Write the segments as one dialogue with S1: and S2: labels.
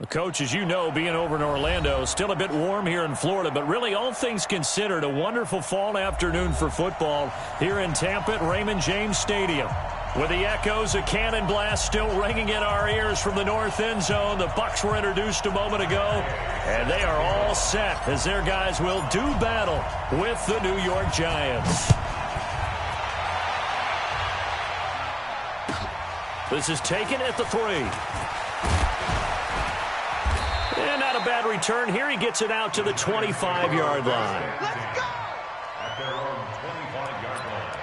S1: Coach, as you know, being over in Orlando, still a bit warm here in Florida, but really all things considered, a wonderful fall afternoon for football here in Tampa at Raymond James Stadium. With the echoes of cannon blast still ringing in our ears from the north end zone, the Bucs were introduced a moment ago, and they are all set as their guys will do battle with the New York Giants. This is taken at the 3. And not a bad return here. He gets it out to the 25-yard line.
S2: Let's go!
S3: At their own 25-yard line.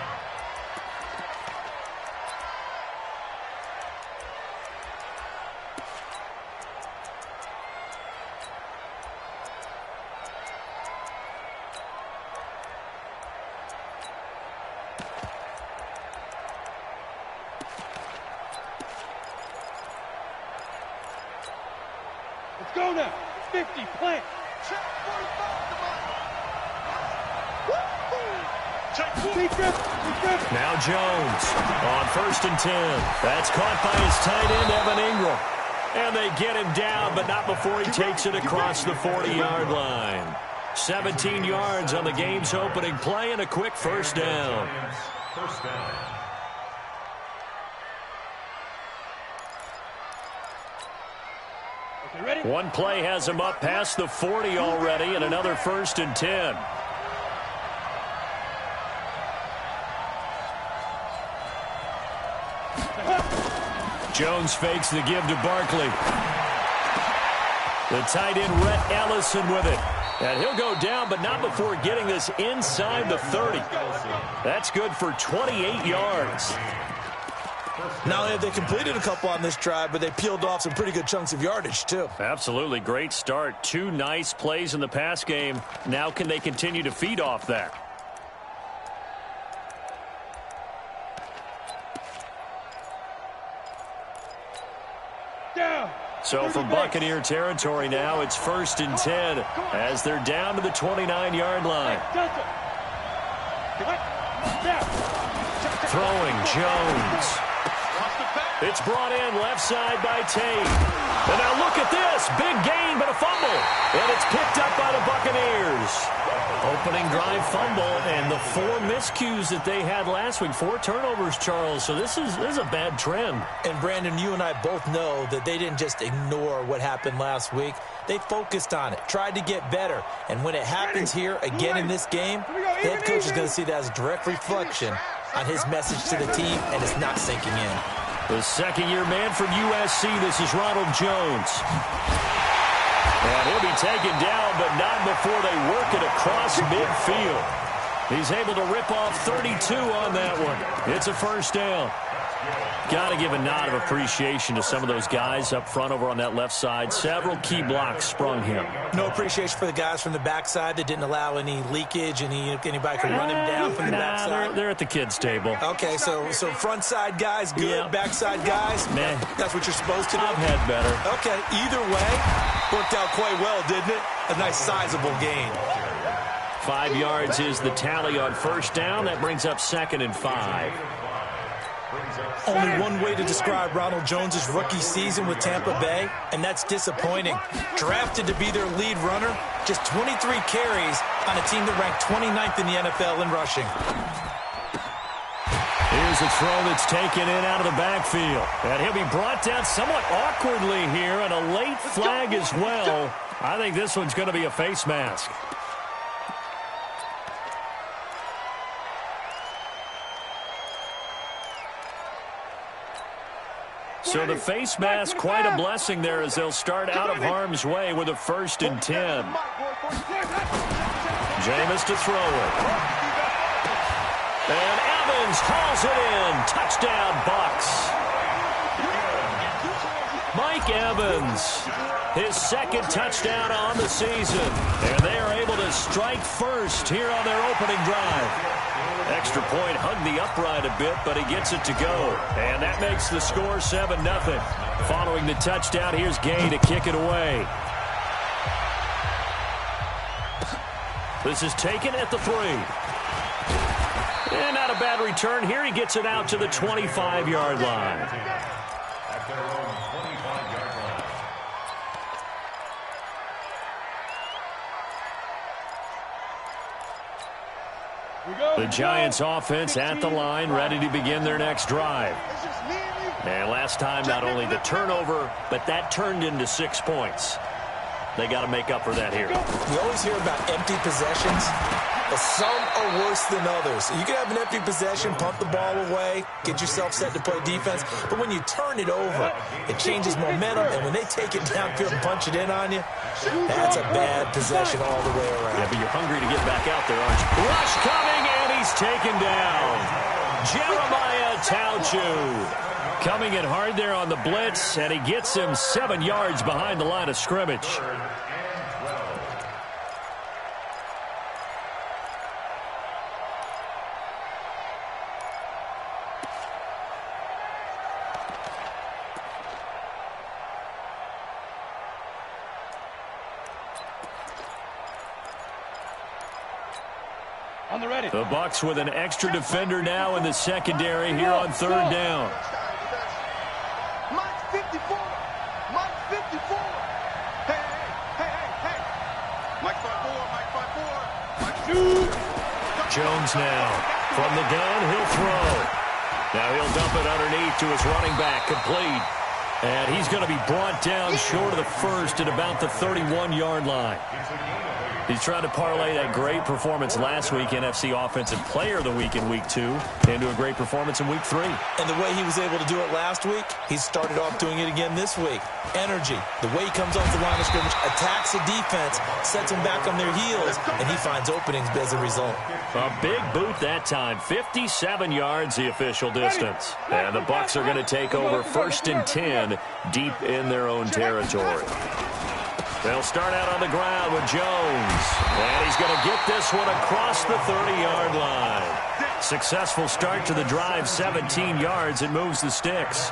S2: Let's go now. 50, plant. Check 45 to
S1: Now Jones on 1st and 10. That's caught by his tight end, Evan Ingram. And they get him down, but not before he takes it across the 40-yard line. 17 yards on the game's opening play and a quick first down.
S3: First down.
S2: Ready?
S1: One play has him up past the 40 already, and another 1st and 10. Jones fakes the give to Barkley. The tight end, Rhett Ellison, with it. And he'll go down, but not before getting this inside the 30. That's good for 28 yards.
S4: Not only have they completed a couple on this drive, but they peeled off some pretty good chunks of yardage, too.
S1: Absolutely. Great start. 2 nice plays in the pass game. Now can they continue to feed off that?
S2: Down.
S1: So from Buccaneer territory now, it's 1st and 10 as they're down to the 29-yard line. Throwing Jones. It's brought in left side by Tate. And now look at this. Big gain, but a fumble. And it's picked up by the Buccaneers. Opening drive fumble, and the 4 miscues that they had last week. 4 turnovers, Charles. So this is a bad trend.
S4: And, Brandon, you and I both know that they didn't just ignore what happened last week. They focused on it, tried to get better. And when it happens here again in this game, the head coach is going to see that as a direct reflection on his message to the team, and it's not sinking in.
S1: The second-year man from USC, this is Ronald Jones. And he'll be taken down, but not before they work it across midfield. He's able to rip off 32 on that one. It's a first down. Got to give a nod of appreciation to some of those guys up front over on that left side. Several key blocks sprung him.
S4: No appreciation for the guys from the backside that didn't allow any leakage, anybody could run him down from the backside.
S1: They're at the kids' table.
S4: Okay, so front side guys good,
S1: yeah.
S4: Backside guys,
S1: man,
S4: that's what you're supposed to do.
S1: I've had better.
S4: Okay, either way, worked out quite well, didn't it? A nice sizable gain.
S1: 5 yards is the tally on first down. That brings up 2nd and 5.
S4: Only one way to describe Ronald Jones' rookie season with Tampa Bay, and that's disappointing. Drafted to be their lead runner, just 23 carries on a team that ranked 29th in the NFL in rushing.
S1: Here's a throw that's taken in out of the backfield. And he'll be brought down somewhat awkwardly here, and a late flag as well. I think this one's going to be a face mask. So the face mask, quite a blessing there as they'll start out of harm's way with a 1st and 10. Jameis to throw it. And Evans hauls it in. Touchdown, Bucs. Mike Evans, his 2nd touchdown on the season. And they are able to strike first here on their opening drive. Extra point hugged the upright a bit, but he gets it to go. And that makes the score 7-0. Following the touchdown, here's Gay to kick it away. This is taken at the 3. And not a bad return here. He gets it out to the 25-yard line. The Giants offense at the line, ready to begin their next drive. And last time, not only the turnover, but that turned into 6 points. They got to make up for that here.
S4: We always hear about empty possessions, but some are worse than others. You can have an empty possession, pump the ball away, get yourself set to play defense, but when you turn it over, it changes momentum, and when they take it downfield and punch it in on you, that's a bad possession all the way around.
S1: Yeah, but you're hungry to get back out there, aren't you? Rush coming, and he's taken down. Jeremiah Tauchu coming in hard there on the blitz, and he gets him 7 yards behind the line of scrimmage.
S2: On the ready.
S1: The Bucs with an extra defender now in the secondary here on 3rd down.
S5: Mike 54. Mike 54. Hey. Mike 54. Mike 54.
S1: Jones now from the gun. He'll throw. Now he'll dump it underneath to his running back. Complete. And he's going to be brought down short of the first at about the 31-yard line. He's trying to parlay that great performance last week, NFC Offensive Player of the Week in Week 2, into a great performance in Week 3.
S4: And the way he was able to do it last week, he started off doing it again this week. Energy, the way he comes off the line of scrimmage, attacks the defense, sets them back on their heels, and he finds openings as a result.
S1: A big boot that time, 57 yards the official distance. And the Bucs are going to take over 1st and 10 deep in their own territory. They'll start out on the ground with Jones. And he's going to get this one across the 30-yard line. Successful start to the drive, 17 yards. It moves the sticks.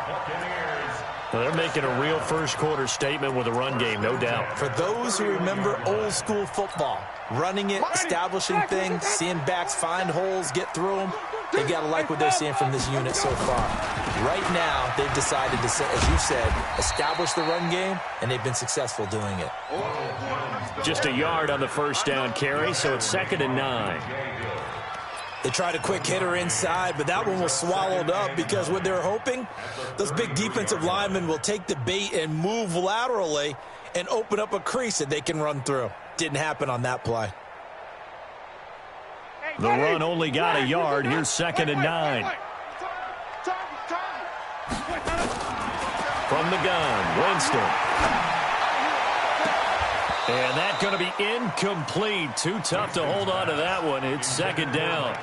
S1: Well, they're making a real first-quarter statement with a run game, no doubt.
S4: For those who remember old-school football, running it, establishing things, seeing backs find holes, get through them, they got to like what they're seeing from this unit so far. Right now, they've decided to, as you said, establish the run game, and they've been successful doing it.
S1: Just a yard on the first down carry, so it's 2nd and 9.
S4: They tried a quick hitter inside, but that one was swallowed up because what they're hoping, those big defensive linemen will take the bait and move laterally and open up a crease that they can run through. Didn't happen on that play.
S1: The run only got a yard. Here's 2nd and 9. From the gun, Winston. And that's going to be incomplete. Too tough to hold on to that one. It's 2nd down.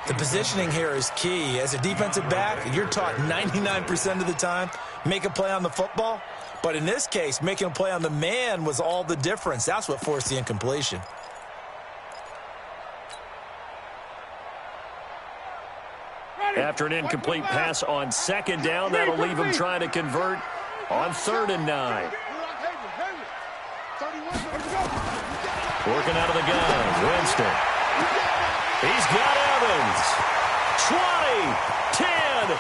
S4: The positioning here is key. As a defensive back, you're taught 99% of the time, make a play on the football. But in this case, making a play on the man was all the difference. That's what forced the incompletion.
S1: After an incomplete pass on 2nd down, that'll leave him trying to convert on 3rd and 9. Working out of the gun, Winston. He's got Evans. 20, 10,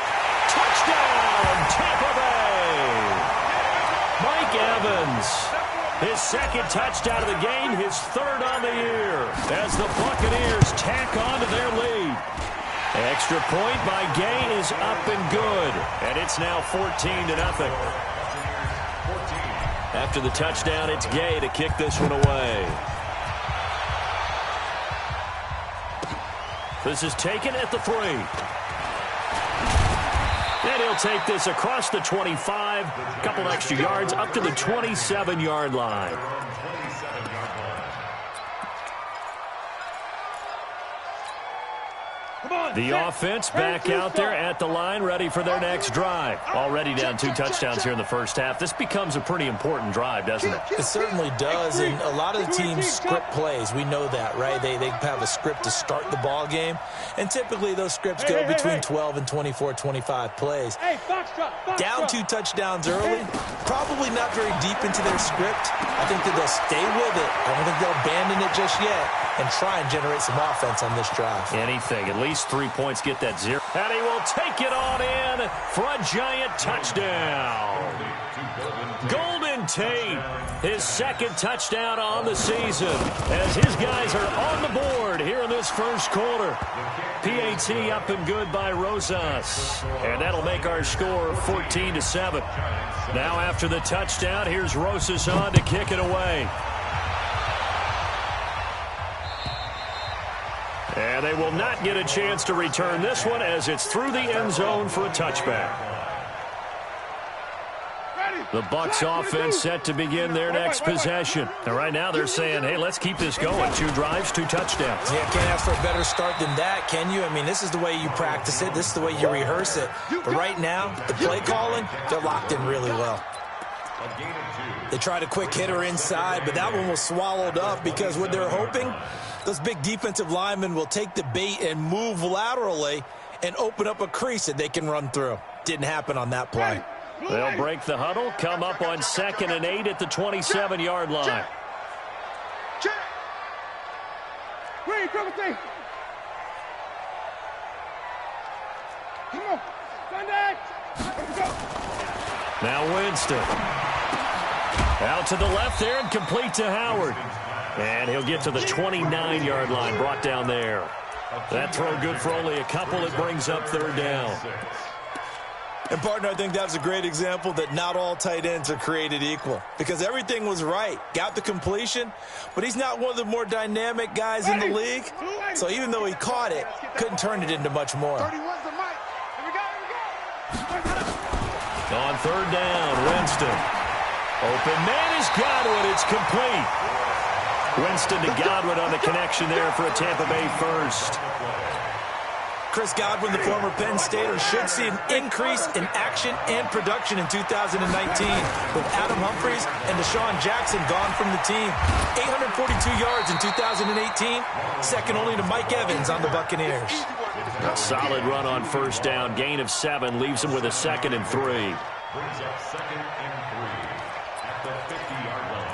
S1: touchdown, Tampa Bay. Mike Evans, his 2nd touchdown of the game, his 3rd on the year, as the Buccaneers tack on to their lead. Extra point by Gay is up and good, and it's now 14-0. After the touchdown, it's Gay to kick this one away. This is taken at the 3. And he'll take this across the 25, a couple extra yards up to the 27-yard line. The offense back out there at the line, ready for their next drive. Already down 2 touchdowns here in the first half. This becomes a pretty important drive, doesn't it?
S4: It certainly does, and a lot of the teams script plays. We know that, right? They have a script to start the ball game, and typically those scripts go between 12 and 24, 25 plays. Down 2 touchdowns early, probably not very deep into their script. I think that they'll stay with it. I don't think they'll abandon it just yet and try and generate some offense on this drive.
S1: Anything, at least least 3 points, get that 0. And he will take it on in for a giant touchdown. Golden Tate, his second touchdown on the season, as his guys are on the board here in this first quarter. PAT up and good by Rosas, and that'll make our score 14-7. Now after the touchdown, here's Rosas on to kick it away. And they will not get a chance to return this one as it's through the end zone for a touchback. The Bucs offense set to begin their next possession. And right now they're saying, hey, let's keep this going. 2 drives, 2 touchdowns.
S4: Yeah, can't ask for a better start than that, can you? I mean, this is the way you practice it. This is the way you rehearse it. But right now, the play calling, they're locked in really well. They tried a quick hitter inside, but that one was swallowed up because what they're hoping, those big defensive linemen will take the bait and move laterally and open up a crease that they can run through. Didn't happen on that play.
S1: They'll break the huddle, come up on 2nd and 8 at the 27-yard line.
S2: Come on, contact. Let's go.
S1: Now Winston. Out to the left there and complete to Howard. And he'll get to the 29-yard line, brought down there. That throw good for only a couple. It brings up 3rd down.
S4: And, partner, I think that was a great example that not all tight ends are created equal because everything was right. Got the completion, but he's not one of the more dynamic guys in the league. So even though he caught it, couldn't turn it into much more.
S5: 31's the mic. Here we go.
S1: On 3rd down, Winston. Open man is Godwin. It's complete. Winston to Godwin on the connection there for a Tampa Bay first.
S4: Chris Godwin, the former Penn Stater, should see an increase in action and production in 2019 with Adam Humphries and Deshaun Jackson gone from the team. 842 yards in 2018, second only to Mike Evans on the Buccaneers.
S1: A solid run on 1st down, gain of 7, leaves him with a 2nd and 3.
S3: Brings up 2nd and 3 at the 50-yard line.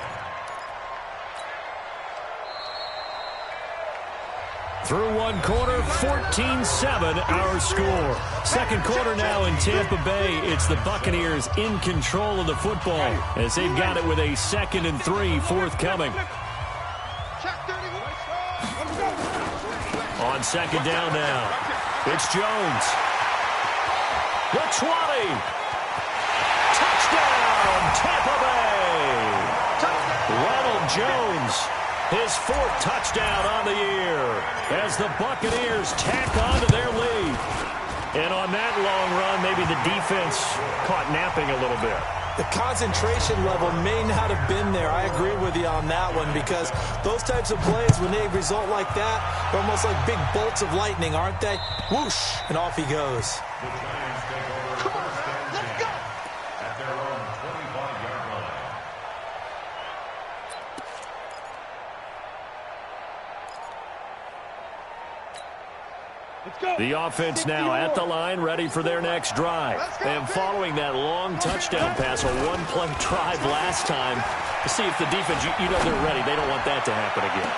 S1: Through one quarter, 14-7 our score. Second quarter now in Tampa Bay. It's the Buccaneers in control of the football as they've got it with a 2nd and 3 forthcoming. On 2nd down now, it's Jones. The 20. Touchdown, Tampa Bay. Ronald Jones. His 4th touchdown on the year as the Buccaneers tack on to their lead. And on that long run, maybe the defense caught napping a little bit.
S4: The concentration level may not have been there. I agree with you on that one because those types of plays, when they result like that, they're almost like big bolts of lightning, aren't they? Whoosh, and off he goes.
S3: The Giants take over 1st and 10 at their own 25-yard line.
S1: The offense now at the line, ready for their next drive. And following that long touchdown pass, a 1-play drive last time, to see if the defense, you know they're ready. They don't want that to happen again.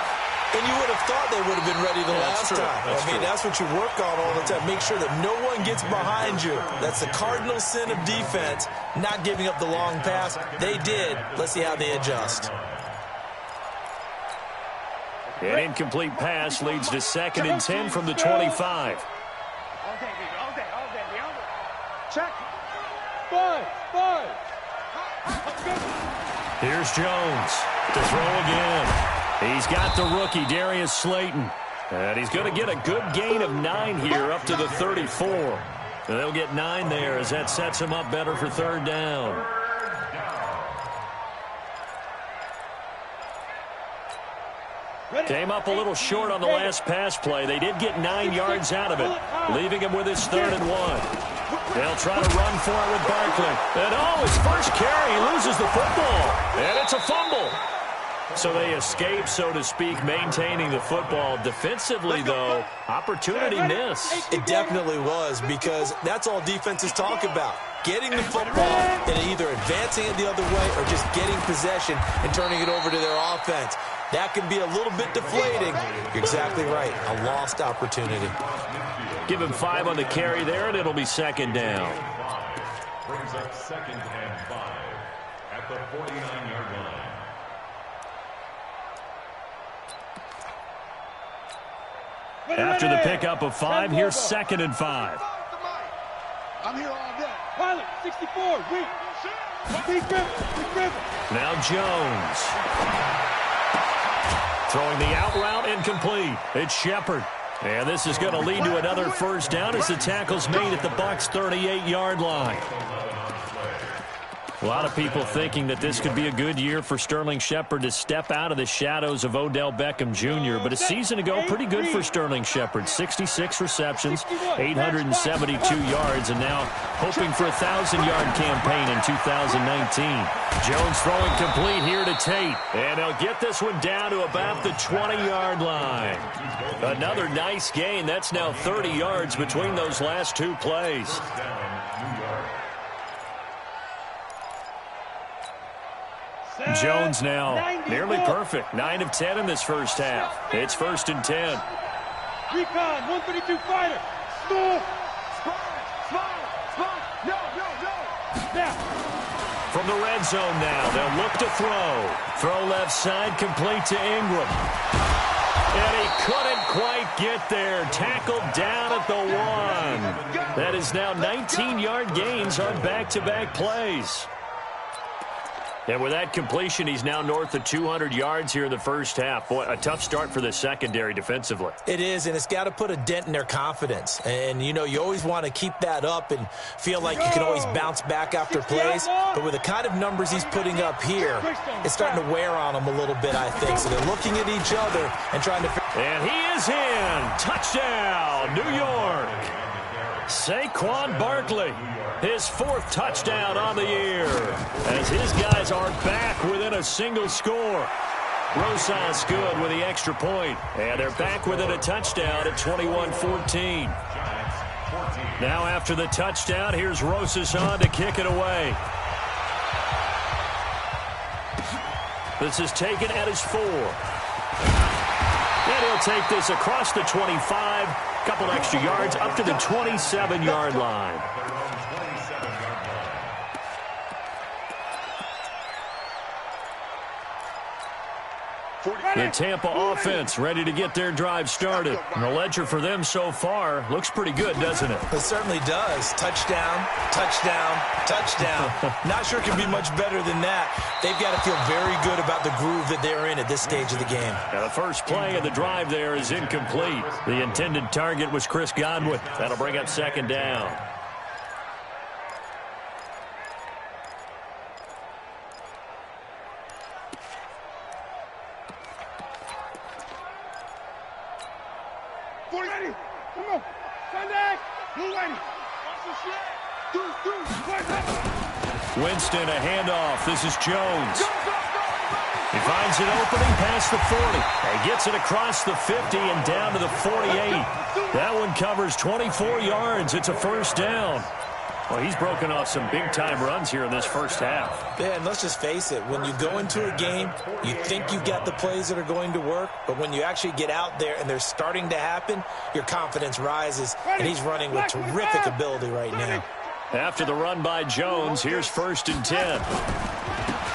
S4: And you would have thought they would have been ready the last time. That's what you work on all the time. Make sure that no one gets behind you. That's the cardinal sin of defense, not giving up the long pass. They did. Let's see how they adjust.
S1: An incomplete pass leads to 2nd and 10 from the 25.
S2: Check. 5.
S1: Here's Jones to throw again. He's got the rookie, Darius Slayton. And he's going to get a good gain of 9 here up to the 34. And they'll get 9 there as that sets him up better for 3rd down. Came up a little short on the last pass play. They did get 9 yards out of it, leaving him with his 3rd and 1. They'll try to run for it with Barkley. And his first carry, he loses the football. And it's a fumble. So they escape, so to speak, maintaining the football. Defensively, though, opportunity missed.
S4: It definitely was, because that's all defenses talk about. Getting the football and either advancing it the other way or just getting possession and turning it over to their offense. that can be a little bit deflating. You're exactly right. A lost opportunity.
S1: Give him 5 on the carry there, and it'll be second down.
S3: Brings up 2nd and 5 at the 49-yard line.
S1: After the pickup of 5, here's 2nd and 5.
S5: I'm here all day.
S2: Pilot, 64, weak. Keep Griffin.
S1: Now Jones. Throwing the out route incomplete. It's Shepard. And this is going to lead to another first down as the tackle's made at the Bucs' 38-yard line. A lot of people thinking that this could be a good year for Sterling Shepard to step out of the shadows of Odell Beckham Jr. But a season ago, pretty good for Sterling Shepard. 66 receptions, 872 yards, and now hoping for a 1,000-yard campaign in 2019. Jones throwing complete here to Tate. And they'll get this one down to about the 20-yard line. Another nice gain. That's now 30 yards between those last 2 plays. Jones now nearly perfect. 9 of 10 in this first half. It's 1st and 10.
S2: Recon, 132 fighter. Score. No. Now.
S1: From the red zone now, they'll look to throw. Throw left side, complete to Ingram. And he couldn't quite get there. Tackled down at the 1. That is now 19-yard gains on back-to-back plays. And with that completion, he's now north of 200 yards here in the first half. Boy, a tough start for the secondary defensively.
S4: It is, and it's got to put a dent in their confidence. And, you know, you always want to keep that up and feel like you can always bounce back after plays. But with the kind of numbers he's putting up here, it's starting to wear on them a little bit, I think. So they're looking at each other and trying to...
S1: And he is in. Touchdown, New York. Saquon Barkley, his 4th touchdown on the year, as his guys are back within a single score. Rosas good with the extra point, and they're back within a touchdown at 21-14. Now after the touchdown, here's Rosas on to kick it away. This is taken at his 4. And he'll take this across the 25, couple extra yards up to the 27-yard line. The Tampa offense ready to get their drive started. And the ledger for them so far looks pretty good, doesn't it?
S4: It certainly does. Touchdown, touchdown, touchdown. Not sure it can be much better than that. They've got to feel very good about the groove that they're in at this stage of the game.
S1: Now the first play of the drive there is incomplete. The intended target was Chris Godwin. That'll bring up 2nd down.
S2: Ready. Come on. Contact. Blue ready.
S1: Winston, a handoff. This is Jones. He finds an opening past the 40. He gets it across the 50 and down to the 48. That one covers 24 yards. It's a first down. Well, he's broken off some big-time runs here in this first half.
S4: Yeah, and let's just face it. When you go into a game, you think you've got the plays that are going to work, but when you actually get out there and they're starting to happen, your confidence rises, and he's running with terrific ability right now.
S1: After the run by Jones, here's 1st and 10.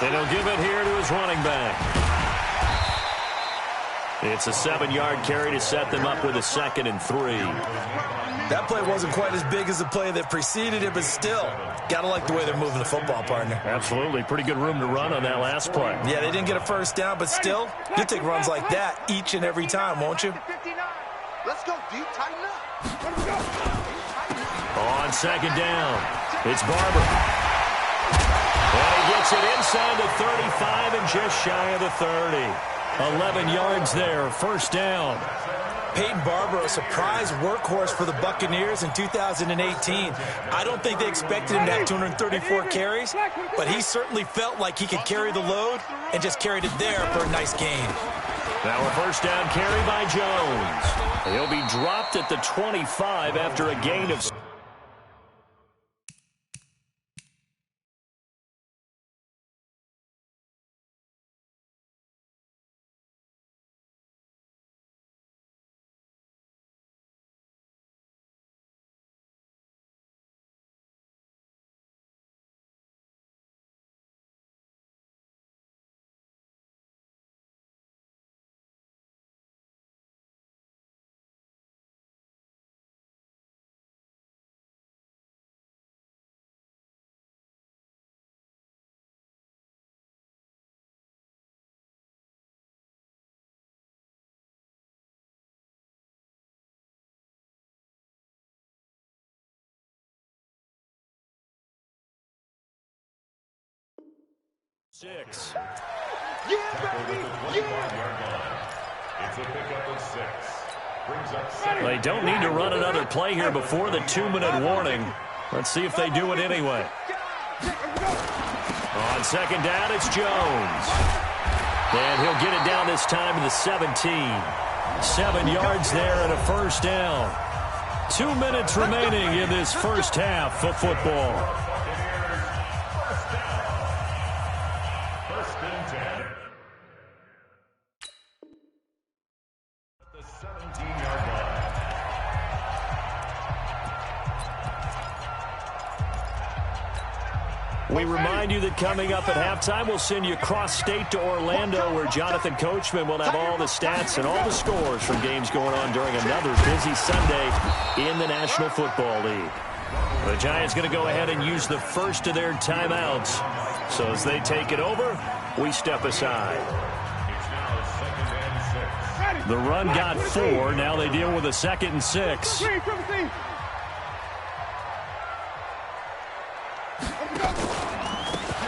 S1: And he'll give it here to his running back. It's a 7-yard carry to set them up with a 2nd and 3.
S4: That play wasn't quite as big as the play that preceded it, but still, got to like the way they're moving the football, partner.
S1: Absolutely. Pretty good room to run on that last play.
S4: Yeah, they didn't get a first down, but still, you'll take runs like that each and every time, won't you?
S5: Let's go, D. Tighten up.
S1: On 2nd down, it's Barber. And he gets it inside the 35 and just shy of the 30. 11 yards there, first down.
S4: Peyton Barber, a surprise workhorse for the Buccaneers in 2018. I don't think they expected him to have 234 carries, but he certainly felt like he could carry the load and just carried it there for a nice gain.
S1: Now a first down carry by Jones. He'll be dropped at the 25 after a gain of... 6.
S3: Tackled at the 25-yard line. It's a pickup of 6. Brings up 7.
S1: They don't need to run another play here before the 2-minute warning. Let's see if they do it anyway. On second down, it's Jones. And he'll get it down this time to the 17. 7 yards there and a first down. 2 minutes remaining in this first half of football.
S3: First and 10. At the 17-yard line.
S1: We remind you that coming up at halftime, we'll send you cross-state to Orlando, where Jonathan Coachman will have all the stats and all the scores from games going on during another busy Sunday in the National Football League. The Giants going to go ahead and use the first of their timeouts. So as they take it over, we step aside.
S3: It's now 2nd and 6.
S1: The run got 4. Now they deal with a 2nd and 6.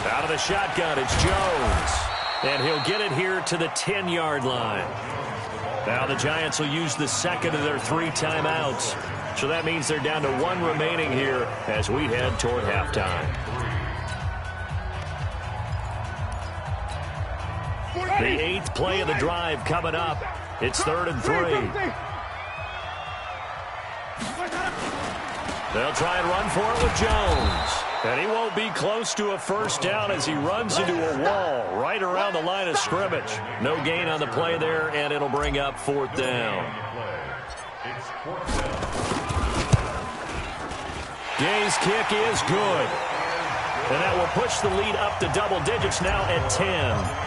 S1: Out of the shotgun, it's Jones. And he'll get it here to the 10-yard line. Now the Giants will use the second of their 3 timeouts. So that means they're down to 1 remaining here as we head toward halftime. The 8th play of the drive coming up. It's 3rd and 3. They'll try and run for it with Jones. And he won't be close to a first down as he runs into a wall right around the line of scrimmage. No gain on the play there, and it'll bring up 4th down.
S3: It's 4th down.
S1: Gay's kick is good. And that will push the lead up to double digits now at 10.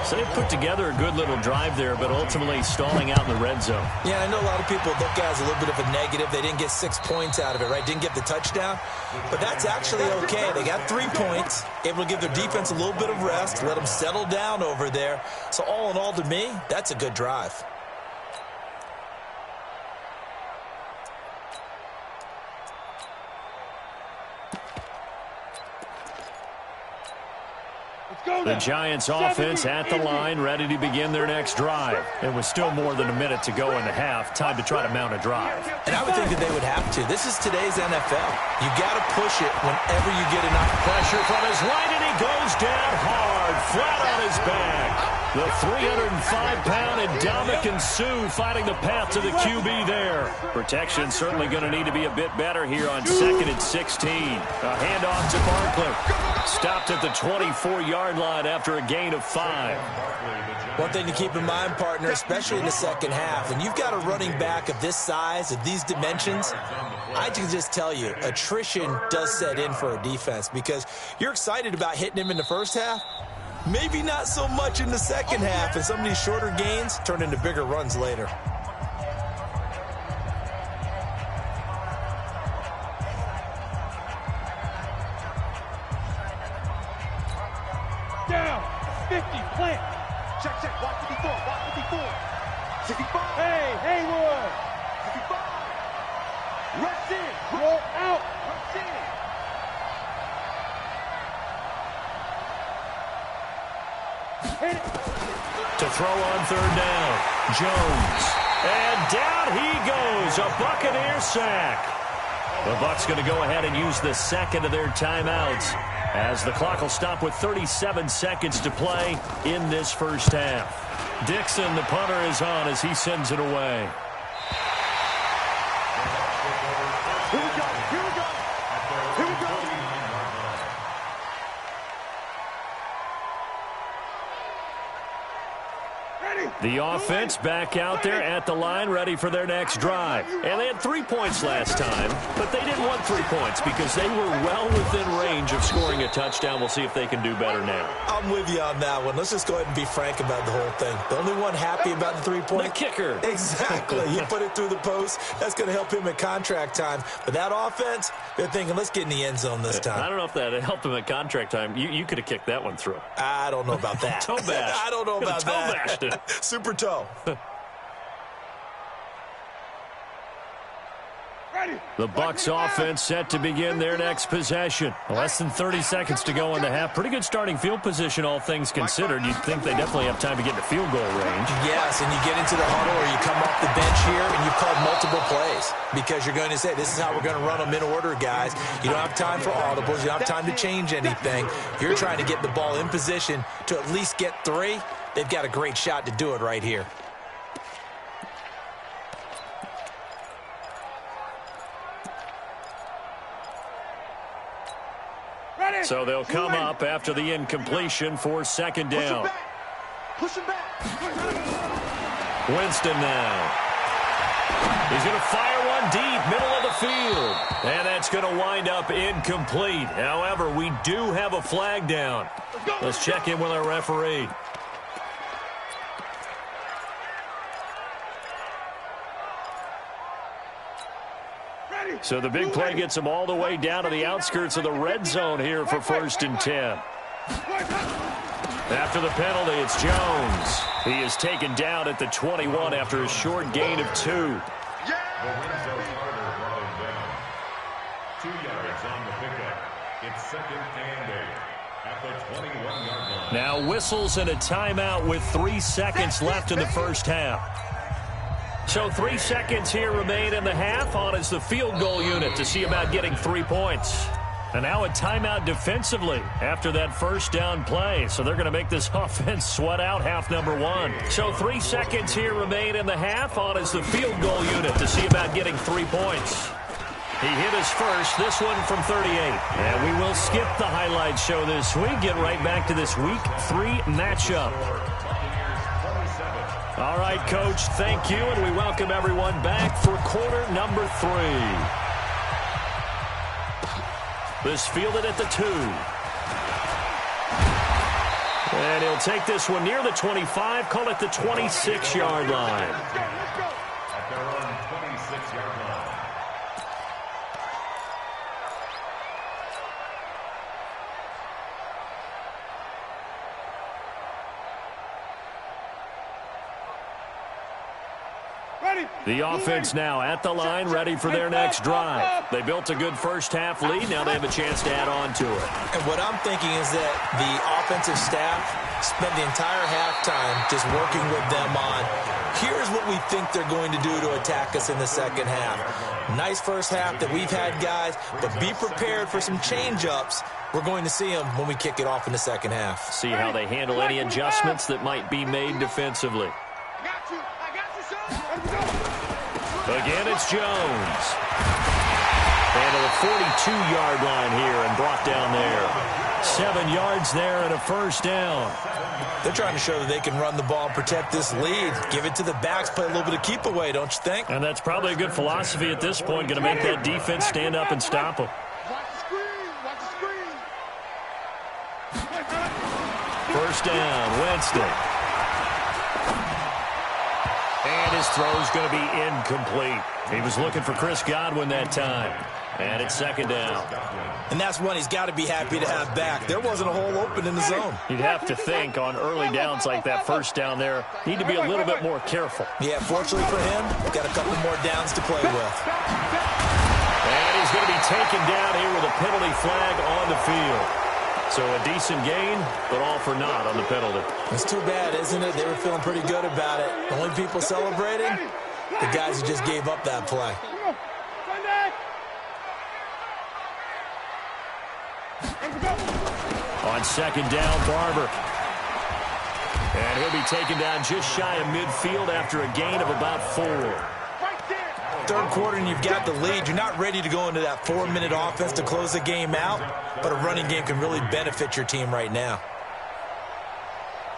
S1: So they put together a good little drive there, but ultimately stalling out in the red zone.
S4: Yeah, I know a lot of people look at it as a little bit of a negative. They didn't get 6 points out of it, right? Didn't get the touchdown. But that's actually okay. They got 3 points, able to give their defense a little bit of rest, let them settle down over there. So all in all, to me, that's a good drive.
S1: The Giants offense at the line, ready to begin their next drive. And with still more than a minute to go in the half, time to try to mount a drive.
S4: And I would think that they would have to. This is today's NFL. You got to push it whenever you get enough
S1: pressure from his right, and he goes down hard, flat on his back. The 305-pound Ndamukong Suh finding the path to the QB there. Protection certainly going to need to be a bit better here on 2nd and 16. A handoff to Barkley. Stopped at the 24-yard line after a gain of 5.
S4: One thing to keep in mind, partner, especially in the second half, when you've got a running back of this size, of these dimensions, I can just tell you, attrition does set in for a defense because you're excited about hitting him in the first half. Maybe not so much in the second half, and some of these shorter gains turn into bigger runs later.
S2: Down. 50. Plant.
S5: Check, check. Watch 54. Watch 54. 65.
S2: Hey, Hayward.
S5: 65. Rush in.
S2: Roll out.
S5: Rush in.
S1: To throw on 3rd down. Jones. And down he goes. A Buccaneer sack. The Bucs going to go ahead and use the second of their timeouts as the clock will stop with 37 seconds to play in this first half. Dixon, the punter, is on as he sends it away.
S5: Here we go. Here we go. Here we go.
S1: The offense back out there at the line, ready for their next drive. And they had 3 points last time, but they didn't want 3 points because they were well within range of scoring a touchdown. We'll see if they can do better now.
S4: I'm with you on that one. Let's just go ahead and be frank about the whole thing. The only one happy about the 3-point?
S1: The kicker.
S4: Exactly. You put it through the post. That's going to help him at contract time. But that offense, they're thinking, let's get in the end zone this time.
S1: I don't know if that helped him at contract time. You could have kicked that one through.
S4: I don't know about that.
S1: Toe bash.
S4: I don't know about that.
S1: Toe bashed it.
S4: Super toe.
S1: The Bucs offense set to begin their next possession. Less than 30 seconds to go in the half. Pretty good starting field position, all things considered. You'd think they definitely have time to get to field goal range.
S4: Yes, and you get into the huddle or you come off the bench here and you've called multiple plays because you're going to say, this is how we're going to run them in order, guys. You don't have time for audibles. You don't have time to change anything. You're trying to get the ball in position to at least get 3. They've got a great shot to do it right here.
S1: So they'll come up after the incompletion for second down.
S5: Push him back.
S1: Winston now. He's going to fire one deep, middle of the field. And that's going to wind up incomplete. However, we do have a flag down. Let's check in with our referee. So the big play gets him all the way down to the outskirts of the red zone here for 1st and 10. After the penalty, it's Jones. He is taken down at the 21 after a short gain of 2.
S3: The Windsor Carter brought him down. 2 yards on the pickup. It's 2nd and 8 at the 21-yard line.
S1: Now whistles and a timeout with 3 seconds left in the first half. So 3 seconds here remain in the half. On is the field goal unit to see about getting 3 points. And now a timeout defensively after that first down play. So they're going to make this offense sweat out half number 1. So 3 seconds here remain in the half. On is the field goal unit to see about getting 3 points. He hit his first, this one from 38. And we will skip the highlight show this week. Get right back to this Week 3 matchup. All right, Coach, thank you, and we welcome everyone back for quarter number 3. This fielded at the 2. And he'll take this one near the 25, call it the 26-yard line.
S3: At their own 26-yard line.
S1: The offense now at the line, ready for their next drive. They built a good first-half lead. Now they have a chance to add on to it.
S4: And what I'm thinking is that the offensive staff spent the entire halftime just working with them on, here's what we think they're going to do to attack us in the second half. Nice first half that we've had, guys, but be prepared for some change-ups. We're going to see them when we kick it off in the second half.
S1: See how they handle any adjustments that might be made defensively. Again, it's Jones. And to the 42-yard line here and brought down there. 7 yards there and a first down.
S4: They're trying to show that they can run the ball and protect this lead. Give it to the backs, play a little bit of keep away, don't you think?
S1: And that's probably a good philosophy at this point. Going to make that defense stand up and stop them. First down, Winston. And his throw's going to be incomplete. He was looking for Chris Godwin that time. And it's second down.
S4: And that's one he's got to be happy to have back. There wasn't a hole open in the zone.
S1: You'd have to think on early downs like that first down there, need to be a little bit more careful.
S4: Yeah, fortunately for him, got a couple more downs to play with.
S1: And he's going to be taken down here with a penalty flag on the field. So a decent gain, but all for naught on the penalty.
S4: It's too bad, isn't it? They were feeling pretty good about it. The only people celebrating, the guys who just gave up that play.
S1: On second down, Barber. And he'll be taken down just shy of midfield after a gain of about 4.
S4: Third quarter and you've got the lead. You're not ready to go into that 4-minute offense to close the game out, but a running game can really benefit your team right now.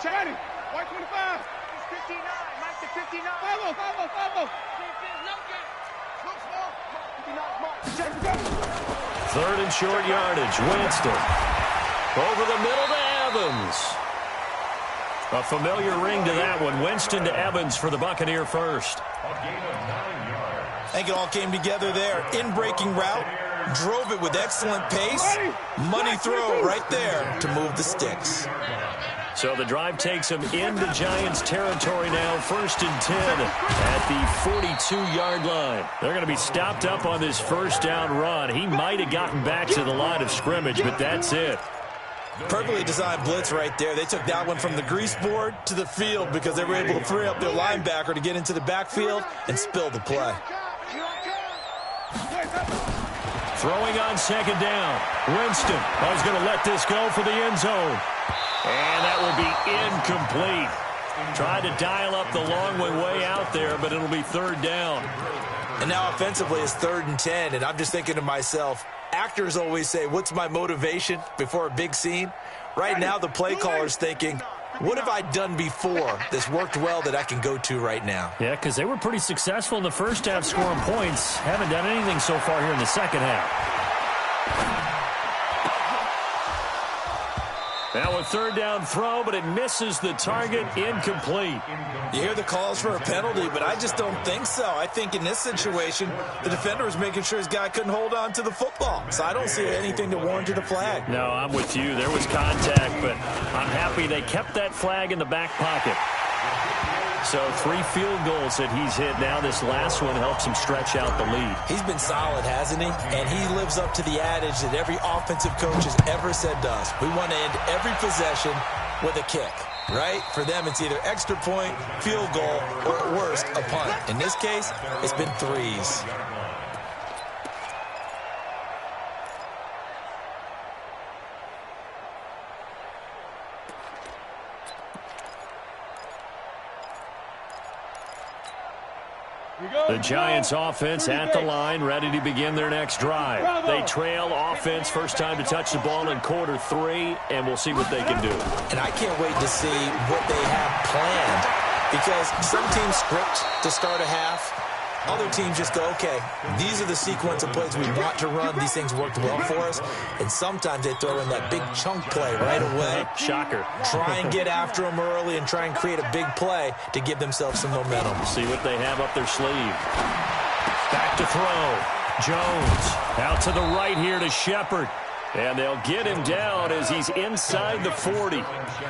S2: Chatty, white 25. 59, Mike to 59. Follow.
S1: Third and short yardage, Winston. Over the middle to Evans. A familiar ring to that one. Winston to Evans for the Buccaneer first.
S3: A gain of 9 yards.
S4: I think it all came together there. In-breaking route, drove it with excellent pace. Money throw right there to move the sticks.
S1: So the drive takes them into Giants territory now, 1st and 10 at the 42-yard line. They're going to be stopped up on this first down run. He might have gotten back to the line of scrimmage, but that's it.
S4: Perfectly designed blitz right there. They took that one from the grease board to the field because they were able to free up their linebacker to get into the backfield and spill the play.
S1: Throwing on 2nd down. Winston is going to let this go for the end zone. And that will be incomplete. Tried to dial up the long way out there, but it'll be 3rd down.
S4: And now offensively it's 3rd and 10, and I'm just thinking to myself, actors always say, what's my motivation before a big scene? Right now the play caller's thinking, what have I done before that's worked well that I can go to right now?
S1: Yeah, because they were pretty successful in the first half scoring points. Haven't done anything so far here in the second half. Now a 3rd down throw, but it misses the target, incomplete.
S4: You hear the calls for a penalty, but I just don't think so. I think in this situation, the defender was making sure his guy couldn't hold on to the football. So I don't see anything to warrant a flag.
S1: No, I'm with you. There was contact, but I'm happy they kept that flag in the back pocket. So 3 field goals that he's hit now. This last one helps him stretch out the lead.
S4: He's been solid, hasn't he? And he lives up to the adage that every offensive coach has ever said to us. We want to end every possession with a kick, right? For them, it's either extra point, field goal, or at worst, a punt. In this case, it's been 3s.
S1: The Giants offense at the line, ready to begin their next drive. They trail offense, first time to touch the ball in quarter 3, and we'll see what they can do.
S4: And I can't wait to see what they have planned, because some teams script to start a half. Other teams just go, okay, these are the sequence of plays we want to run. These things worked well for us. And sometimes they throw in that big chunk play right away.
S1: Shocker.
S4: Try and get after them early and try and create a big play to give themselves some momentum.
S1: See what they have up their sleeve. Back to throw. Jones out to the right here to Shepard. And they'll get him down as he's inside the 40.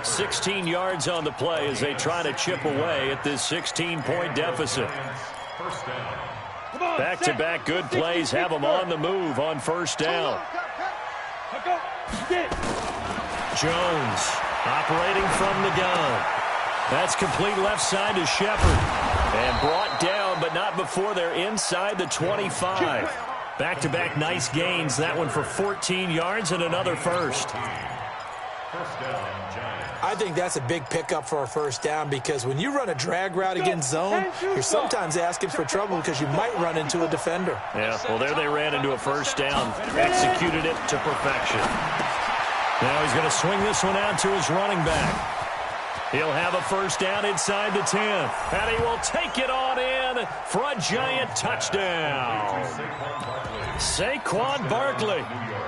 S1: 16 yards on the play as they try to chip away at this 16-point deficit. Back-to-back good plays have them on the move on first down. Jones operating from the gun. That's complete left side to Shepard. And brought down, but not before they're inside the 25. Back-to-back nice gains. That one for 14 yards and another first.
S4: I think that's a big pickup for a first down, because when you run a drag route against zone, you're sometimes asking for trouble because you might run into a defender.
S1: Yeah, well, there they ran into a first down. Executed it to perfection. Now he's going to swing this one out to his running back. He'll have a first down inside the 10. And he will take it on in for a Giant touchdown. Saquon Barkley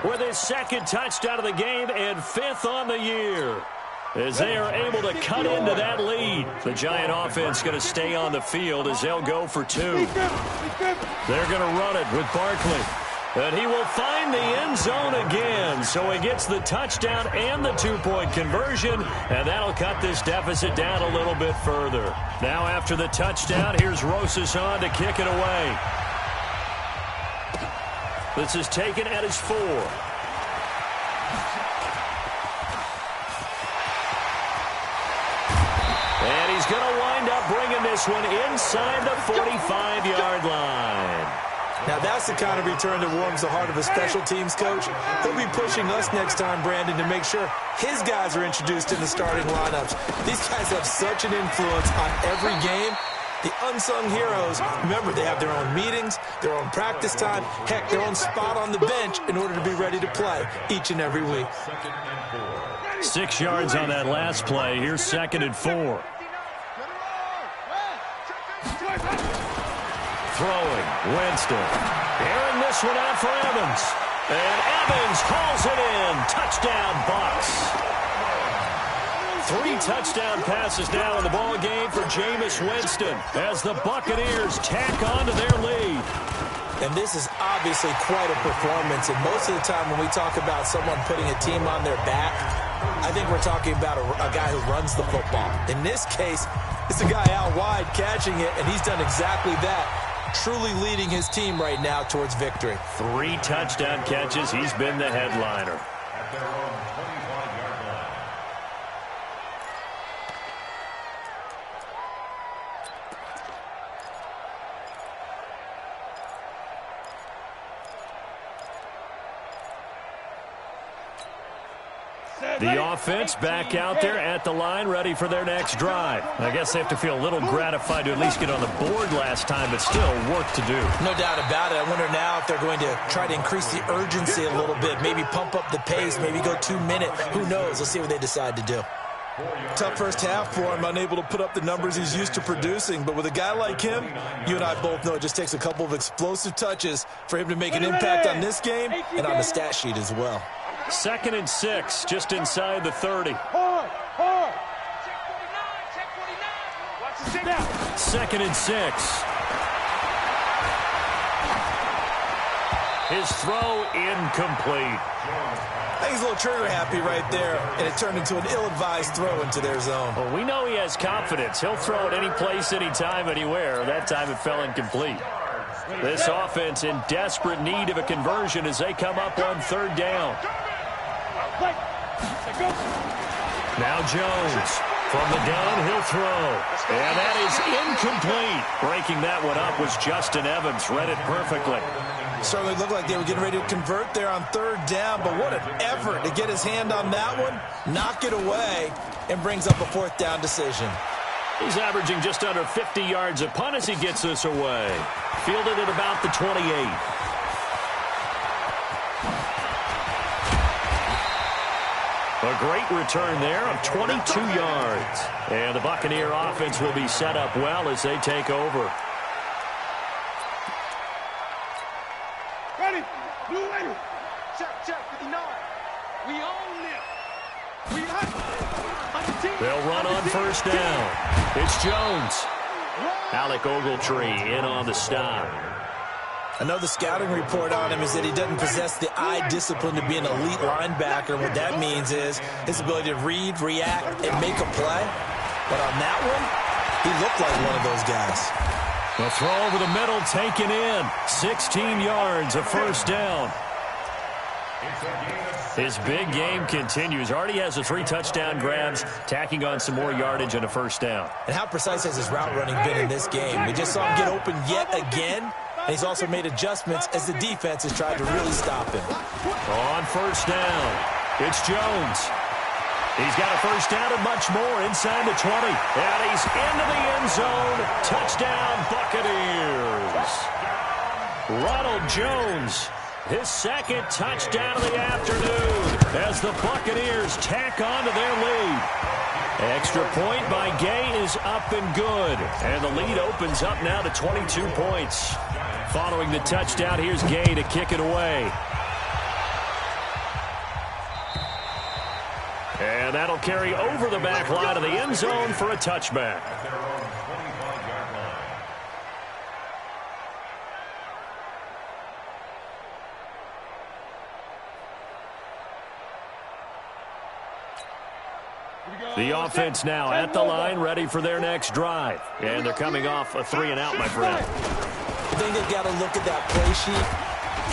S1: with his 2nd touchdown of the game and 5th on the year. As they are able to cut into that lead. The Giant offense going to stay on the field as they'll go for 2. They're going to run it with Barkley. And he will find the end zone again. So he gets the touchdown and the 2-point conversion. And that'll cut this deficit down a little bit further. Now after the touchdown, here's Rosas on to kick it away. This is taken at his 4. And he's going to wind up bringing this one inside the 45-yard line.
S4: Now that's the kind of return that warms the heart of a special teams coach. He'll be pushing us next time, Brandon, to make sure his guys are introduced in the starting lineups. These guys have such an influence on every game. The unsung heroes, remember, they have their own meetings, their own practice time, heck, their own spot on the bench in order to be ready to play each and every week.
S1: 6 yards on that last play. Here's 2nd and 4. Throwing, Winston. Airing this one out for Evans. And Evans hauls it in. Touchdown, Bucs. 3 touchdown passes now in the ball game for Jameis Winston as the Buccaneers tack on to their lead.
S4: And this is obviously quite a performance. And most of the time when we talk about someone putting a team on their back, I think we're talking about a guy who runs the football. In this case, it's a guy out wide catching it, and he's done exactly that, truly leading his team right now towards victory.
S1: 3 touchdown catches. He's been the headliner.
S3: At their own 25-yard line.
S1: The offense back out there at the line, ready for their next drive. I guess they have to feel a little gratified to at least get on the board last time, but still work to do.
S4: No doubt about it. I wonder now if they're going to try to increase the urgency a little bit, maybe pump up the pace, maybe go 2 minute. Who knows? Let's see what they decide to do.
S6: Tough first half for him, unable to put up the numbers he's used to producing. But with a guy like him, you and I both know it just takes a couple of explosive touches for him to make an impact on this game and on the stat sheet as well.
S1: 2nd and 6, just inside the 30. Second and 6. His throw incomplete.
S6: I think he's a little trigger happy right there, and it turned into an ill-advised throw into their zone.
S1: Well, we know he has confidence. He'll throw it any place, anytime, anywhere. That time it fell incomplete. This offense in desperate need of a conversion as they come up on 3rd down. Now Jones from the downhill throw. And that is incomplete. Breaking that one up was Justin Evans. Read it perfectly.
S6: Certainly looked like they were getting ready to convert there on 3rd down, but what an effort to get his hand on that one, knock it away, and brings up a 4th down decision.
S1: He's averaging just under 50 yards a punt as he gets this away. Fielded at about the 28. A great return there of 22 yards. And the Buccaneer offense will be set up well as they take over.
S2: Ready. Blue ready. Check, 59. We own it. We
S1: They'll run on 1st down. It's Jones. Alec Ogletree in on the stop.
S6: I know the scouting report on him is that he doesn't possess the eye discipline to be an elite linebacker. What that means is his ability to read, react, and make a play. But on that one, he looked like one of those guys.
S1: The throw over the middle taken in. 16 yards, a 1st down. His big game continues. Already has the 3 touchdown grabs, tacking on some more yardage and a 1st down.
S4: And how precise has his route running been in this game? We just saw him get open yet again. And he's also made adjustments as the defense has tried to really stop him.
S1: On 1st down, it's Jones. He's got a 1st down and much more inside the 20. And he's into the end zone. Touchdown, Buccaneers. Ronald Jones, his 2nd touchdown of the afternoon as the Buccaneers tack on to their lead. Extra point by Gay is up and good. And the lead opens up now to 22 points. Following the touchdown, here's Gay to kick it away. And that'll carry over the back line of the end zone for a touchback. The offense now at the line, ready for their next drive. And they're coming off a 3-and-out, my friend.
S4: I think they've got to look at that play sheet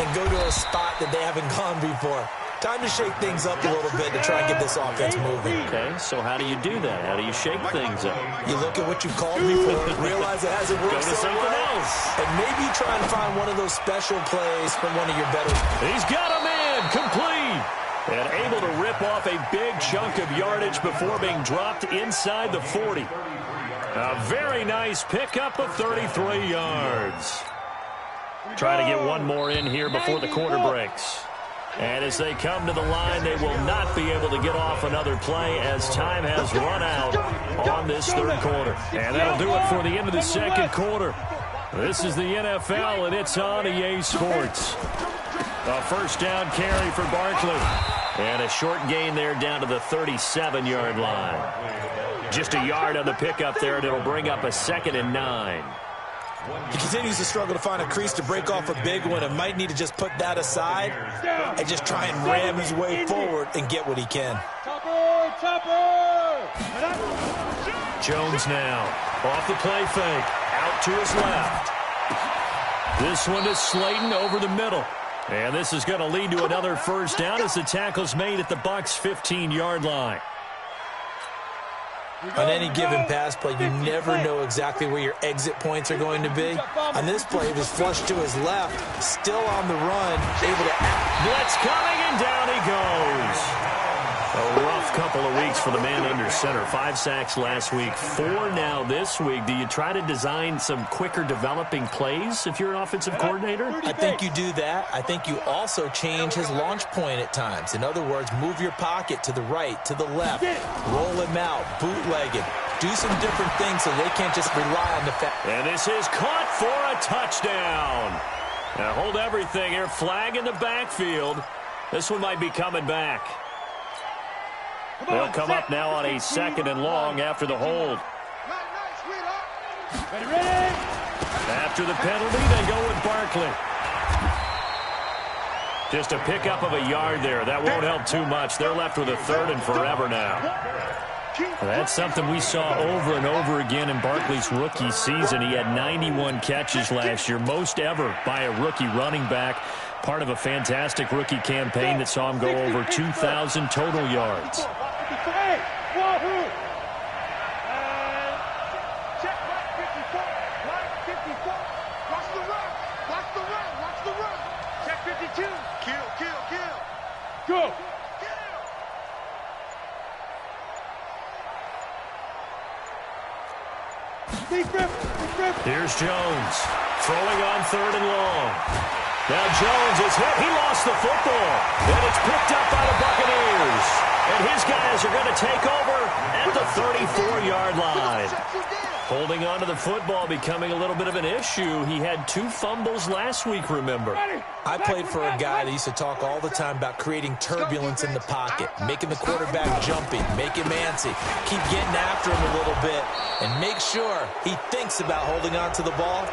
S4: and go to a spot that they haven't gone before. Time to shake things up a little bit to try and get this offense moving.
S1: Okay, so how do you do that? How do you shake things up?
S4: You look at what you called before, realize it hasn't worked
S1: Go to
S4: so
S1: something
S4: well,
S1: else.
S4: and maybe try and find one of those special plays from one of your better.
S1: He's got a man, complete. And able to rip off a big chunk of yardage before being dropped inside the 40. A very nice pickup of 33 yards. Trying to get one more in here before the quarter breaks. And as they come to the line, they will not be able to get off another play as time has run out on this 3rd quarter. And that'll do it for the end of the 2nd quarter. This is the NFL, and it's on EA Sports. A 1st down carry for Barkley. And a short gain there down to the 37-yard line. Just a yard on the pickup there, and it'll bring up a 2nd and 9.
S6: He continues to struggle to find a crease to break off a big one and might need to just put that aside and just try and ram his way forward and get what he can.
S1: Jones now off the play fake, out to his left. This one is Slayton over the middle. And this is going to lead to another first down as the tackle's made at the Bucs' 15-yard line.
S6: On any given pass play, you never know exactly where your exit points are going to be. On this play, it was flushed to his left, still on the run, able to
S1: blitz coming, and down he goes. A rough couple of weeks for the man under center. 5 sacks last week, 4 now this week. Do you try to design some quicker developing plays if you're an offensive coordinator?
S6: I think you do that. I think you also change his launch point at times. In other words, move your pocket to the right, to the left, roll him out, bootleg it. Do some different things so they can't just rely on the fact.
S1: And this is caught for a touchdown. Now hold everything here. Flag in the backfield. This one might be coming back. They'll come up now on a 2nd and long after the hold. After the penalty, they go with Barkley. Just a pickup of a yard there. That won't help too much. They're left with a 3rd and forever now. That's something we saw over and over again in Barkley's rookie season. He had 91 catches last year, most ever by a rookie running back. Part of a fantastic rookie campaign that saw him go over 2,000 total yards.
S2: Check 52. Kill. Go.
S1: Here's Jones throwing on 3rd and long. Now Jones is hit. He lost the football. And it's picked up by the Buccaneers. And his guys are going to take over at the 34-yard line. Holding on to the football becoming a little bit of an issue. He had 2 fumbles last week, remember.
S6: I played for a guy that used to talk all the time about creating turbulence in the pocket, making the quarterback jumpy, make him antsy, keep getting after him a little bit, and make sure he thinks about holding on to the ball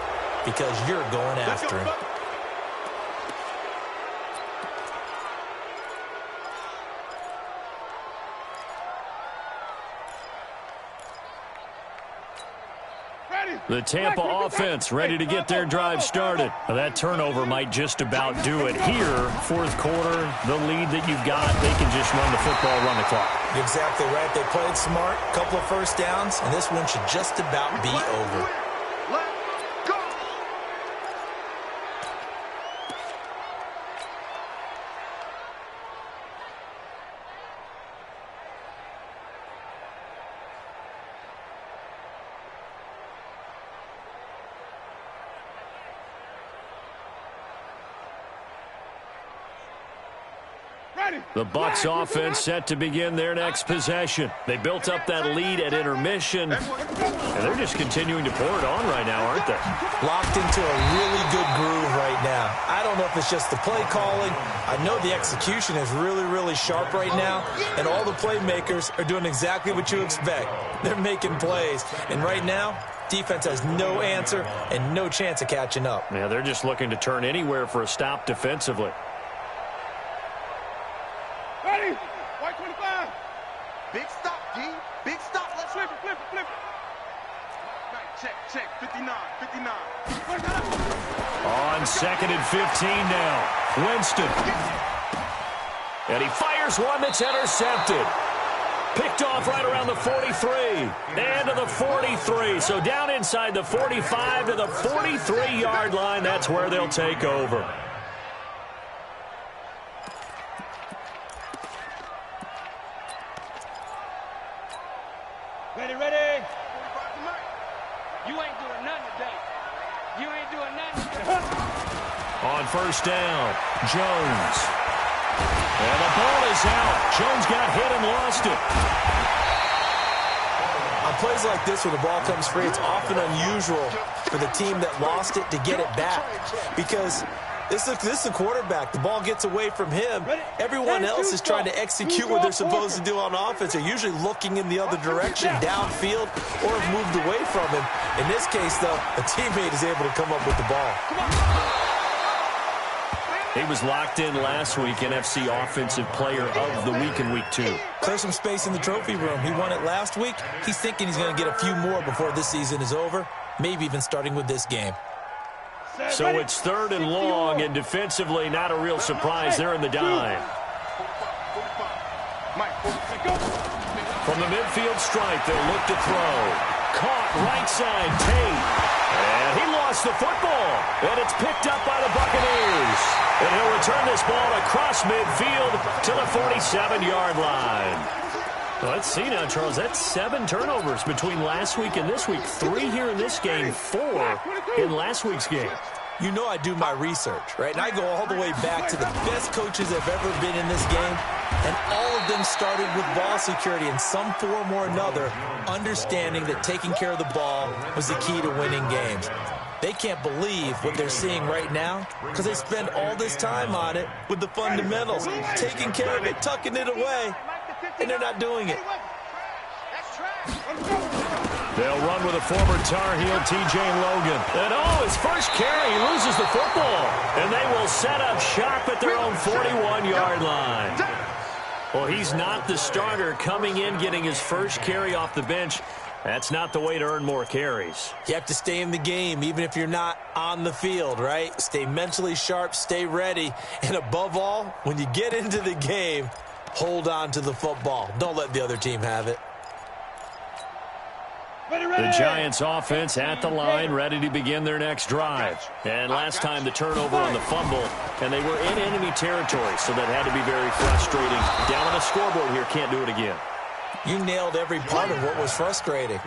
S6: because you're going after him.
S1: The Tampa offense ready to get their drive started. Now that turnover might just about do it here. 4th quarter, the lead that you've got, they can just run the football, run the clock.
S6: You're exactly right. They played smart, couple of first downs, and this one should just about be over.
S1: The Bucs offense set to begin their next possession. They built up that lead at intermission, and they're just continuing to pour it on right now, aren't they?
S6: Locked into a really good groove right now. I don't know if it's just the play calling. I know the execution is really, really sharp right now, and all the playmakers are doing exactly what you expect. They're making plays, and right now, defense has no answer and no chance of catching up.
S1: Yeah, they're just looking to turn anywhere for a stop defensively.
S2: Ready? White 25. Big stop, D. Big stop. Let's flip it. Right, check. 59.
S1: On 2nd and 15 now. Winston. And he fires one that's intercepted. Picked off right around the 43. And to the 43. So down inside the 45 to the 43-yard line. That's where they'll take over.
S2: Ready. You ain't doing nothing today.
S1: On 1st down, Jones. And the ball is out. Jones got hit and lost it.
S6: On plays like this where the ball comes free, it's often unusual for the team that lost it to get it back because
S4: This is a quarterback. The ball gets away from him. Everyone else is trying to execute what they're supposed to do on offense. They're usually looking in the other direction, downfield, or have moved away from him. In this case, though, a teammate is able to come up with the ball.
S1: He was locked in last week, NFC Offensive Player of the Week in Week 2.
S4: Clear some space in the trophy room. He won it last week. He's thinking he's going to get a few more before this season is over, maybe even starting with this game.
S1: So it's 3rd and long, and defensively, not a real surprise. They're in the dime. From the midfield stripe, they'll look to throw. Caught right side, Tate. And he lost the football. And it's picked up by the Buccaneers. And he'll return this ball across midfield to the 47-yard line. Well, let's see now, Charles. That's 7 turnovers between last week and this week. 3 here in this game, 4 in last week's game.
S4: You know I do my research, right? And I go all the way back to the best coaches that have ever been in this game. And all of them started with ball security in some form or another, understanding that taking care of the ball was the key to winning games. They can't believe what they're seeing right now because they spend all this time on it with the fundamentals, taking care of it, tucking it away, and they're not doing it.
S1: They'll run with a former Tar Heel, T.J. Logan. And, his first carry, he loses the football. And they will set up shop at their own 41-yard line. Well, he's not the starter coming in, getting his first carry off the bench. That's not the way to earn more carries.
S4: You have to stay in the game, even if you're not on the field, right? Stay mentally sharp, stay ready. And above all, when you get into the game, hold on to the football. Don't let the other team have it.
S1: The Giants offense at the line, ready to begin their next drive. And last time the turnover on the fumble, and they were in enemy territory, so that had to be very frustrating. Down on the scoreboard here, can't do it again.
S4: You nailed every part of what was frustrating.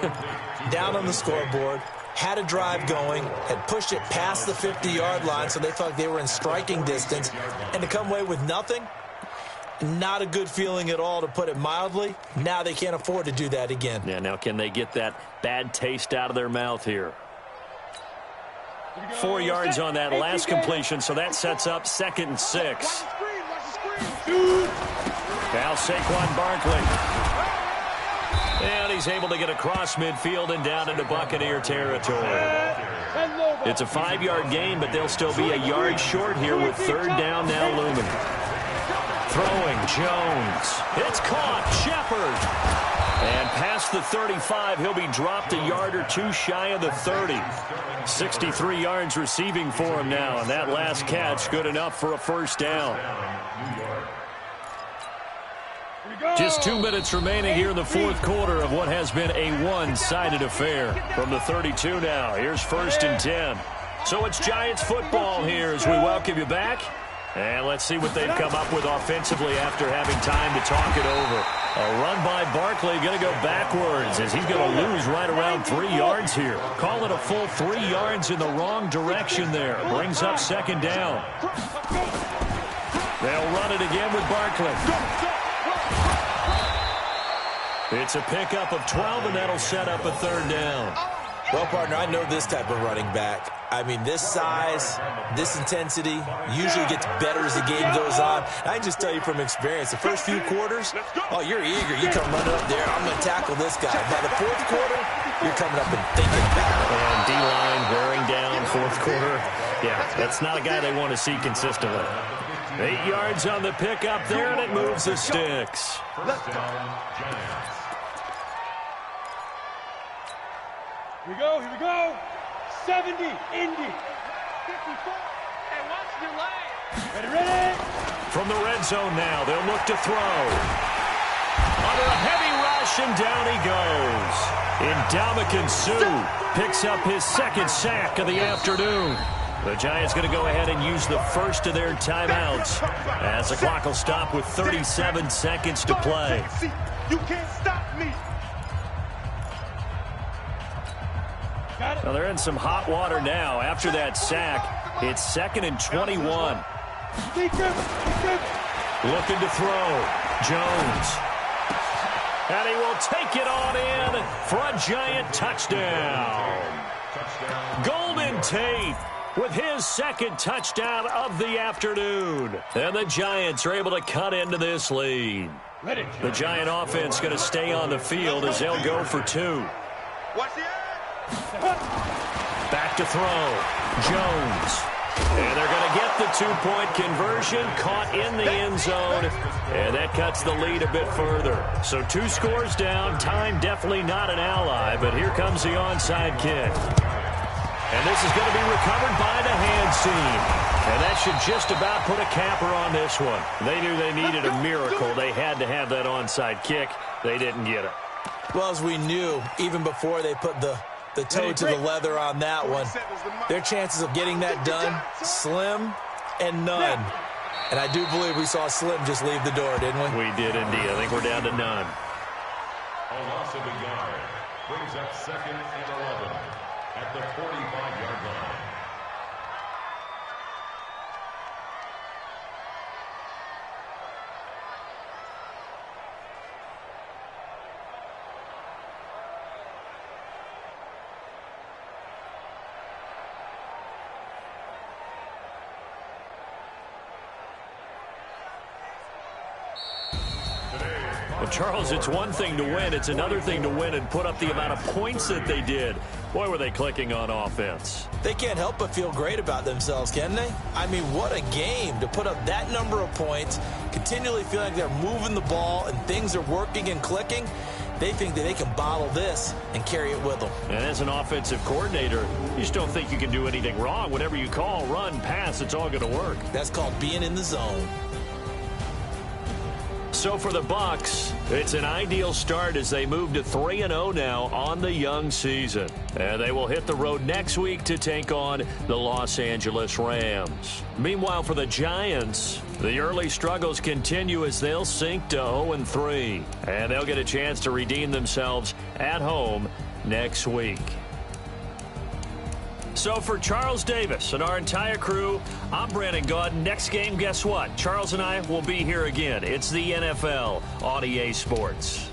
S4: Down on the scoreboard, had a drive going, had pushed it past the 50-yard line, so they thought they were in striking distance, and to come away with nothing, not a good feeling at all, to put it mildly. Now they can't afford to do that again.
S1: Yeah, now can they get that bad taste out of their mouth here? 4 yards on that last completion, so that sets up 2nd and 6. Now Saquon Barkley. And he's able to get across midfield and down into Buccaneer territory. It's a 5-yard gain, but they'll still be a yard short here with 3rd down now looming. Throwing, Jones. It's caught, Shepard. And past the 35, he'll be dropped a yard or 2 shy of the 30. 63 yards receiving for him now, and that last catch good enough for a 1st down. Just 2 minutes remaining here in the 4th quarter of what has been a one-sided affair. From the 32 now, here's 1st and 10. So it's Giants football here as we welcome you back. And let's see what they've come up with offensively after having time to talk it over. A run by Barkley, going to go backwards as he's going to lose right around 3 yards here. Call it a full 3 yards in the wrong direction there. Brings up 2nd down. They'll run it again with Barkley. It's a pickup of 12, and that'll set up a 3rd down.
S4: Well, partner, I know this type of running back. I mean, this size, this intensity usually gets better as the game goes on. I can just tell you from experience, the first few quarters, you're eager. You come running up there, I'm going to tackle this guy. By the 4th quarter, you're coming up and thinking about it.
S1: And D-line wearing down 4th quarter. Yeah, that's not a guy they want to see consistently. 8 yards on the pickup there, and it moves the sticks.
S2: Here we go. 70, Indy. 54. Hey, watch your leg. Ready?
S1: From the red zone now, they'll look to throw. Under a heavy rush, and down he goes. Ndamukong Suh picks up his 2nd sack of the afternoon. The Giants going to go ahead and use the first of their timeouts as the clock will stop with 37 seconds to play.
S2: You can't stop me.
S1: Well, they're in some hot water now. After that sack, it's 2nd and 21. Looking to throw. Jones. And he will take it on in for a Giant touchdown. Golden Tate with his second touchdown of the afternoon. And the Giants are able to cut into this lead. The Giant offense going to stay on the field as they'll go for 2. Back to throw. Jones. And they're going to get the 2-point conversion, caught in the end zone, and that cuts the lead a bit further. So 2 scores down. Time definitely not an ally, but here comes the onside kick. And this is going to be recovered by the hands team. And that should just about put a capper on this one. They knew they needed a miracle. They had to have that onside kick. They didn't get it.
S6: Well, as we knew, even before they put the toe to the leather on that one, their chances of getting that done, slim and none. And I do believe we saw Slim just leave the door, didn't we?
S1: We did indeed. I think we're down to none.
S3: A loss of a yard brings up 2nd and 11 at the 45-yard line.
S1: Well, Charles, it's one thing to win. It's another thing to win and put up the amount of points that they did. Boy, were they clicking on offense.
S6: They can't help but feel great about themselves, can they? I mean, what a game to put up that number of points, continually feel like they're moving the ball and things are working and clicking. They think that they can bottle this and carry it with them.
S1: And as an offensive coordinator, you just don't think you can do anything wrong. Whatever you call, run, pass, it's all going to work.
S6: That's called being in the zone.
S1: So for the Bucs, it's an ideal start as they move to 3-0 now on the young season. And they will hit the road next week to take on the Los Angeles Rams. Meanwhile, for the Giants, the early struggles continue as they'll sink to 0-3. And they'll get a chance to redeem themselves at home next week. So for Charles Davis and our entire crew, I'm Brandon Gaud. Next game, guess what? Charles and I will be here again. It's the NFL on EA Sports.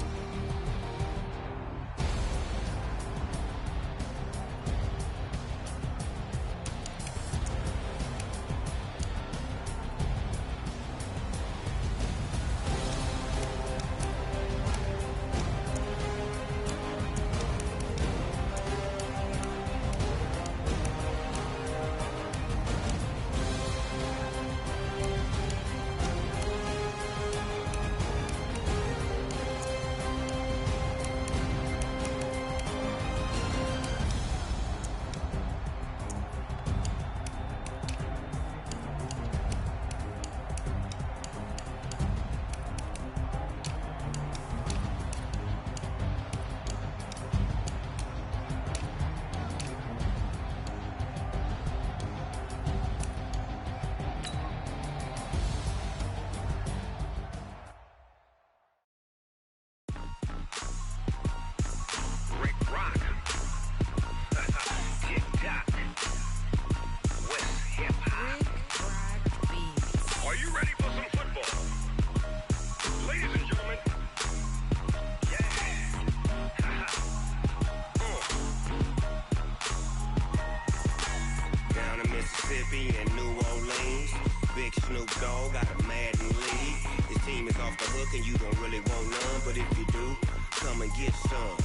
S7: in New Orleans. Big Snoop Dogg got a Madden lead. His team is off the hook and you don't really want none, but if you do, come and get some.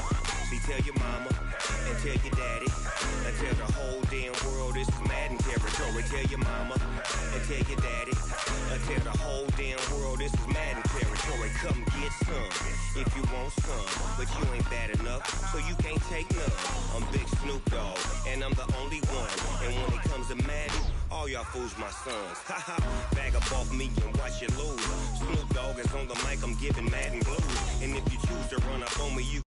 S7: See, tell your mama and tell your daddy and tell the whole damn world this is Madden territory. Tell your mama and tell your daddy and tell the whole damn world this is Madden territory. Come get some if you want some, but you ain't bad enough, so you can't take none. I'm Big Snoop Dogg and I'm the only one, and when it comes to Madden, all y'all fools my sons. Haha, bag up off me and watch you lose. Snoop Dogg is on the mic, I'm giving Madden blues, and if you choose to run up on me, you